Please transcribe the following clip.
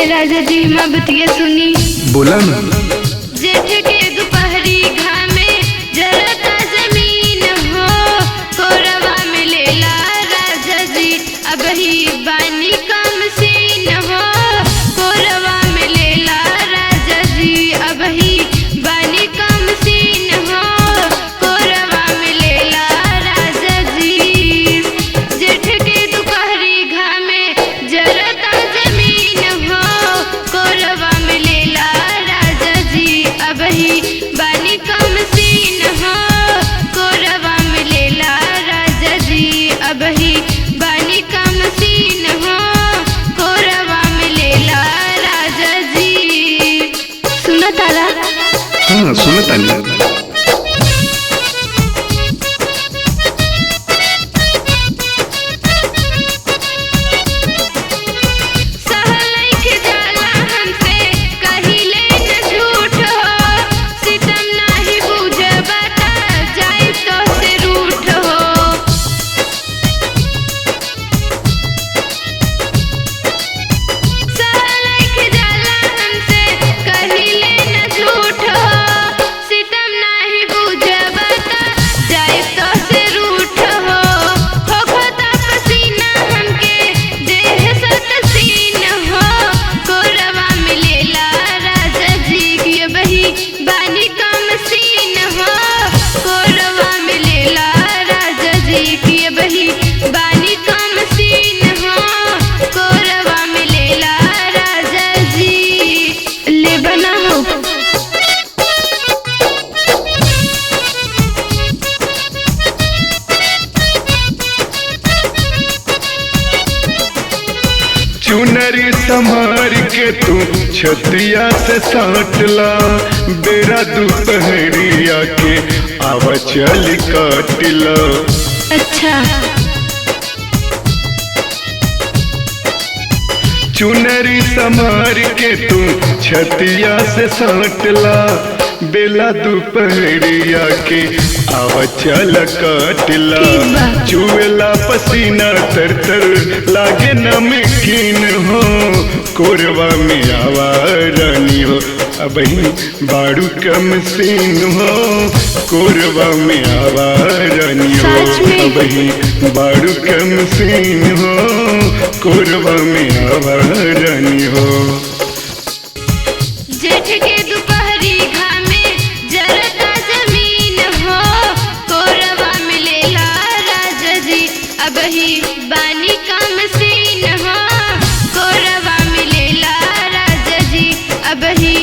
ए राजा जी माँ बतिया सुनी। बोला ना। जेठ के दोपहरी घामे जरता जमीन हो, कोरवा मिलेला राजा जी अब ही बानी कम सीन हो, कोरवा मिलेला राजा जी अब ही बानी कम सीन हो, कोरवा मिलेला राजा जी। जेठ के दोपहरी घामे जरता जमीन हो, कोरवा मिलेला राजा जी अब ही बानी कम सीन हो, कोरवा मिलेला राजा जी अब ही बानी कम सीन हो, कोरवा मिलेला राजा जी। सुनो तारा। हाँ सुनता नहीं। चुनरी संभार के तू छतिया से साटला, बेरा दोपहरिया के आवा चल काटला। अच्छा। चुनरी संभार के तू छतिया से साटला, बेला दोपहरिया के आवा चल काटला। चुएला पसीना तर तर लागे नमकीन हो, कोरवा में आवा रानी हो अब ही बाड़ू कम सीन हो, कोरवा में आवा रानी हो अब ही बाड़ू कम सीन हो, कोरवा में आवा रानी हो। जेठ के दोपहरी घामे जरता जमीन हो, कोरवा मिलेला राजा जी अब ही बानी कम सीन हो, कोरवा मिलेला राजा जी अब ही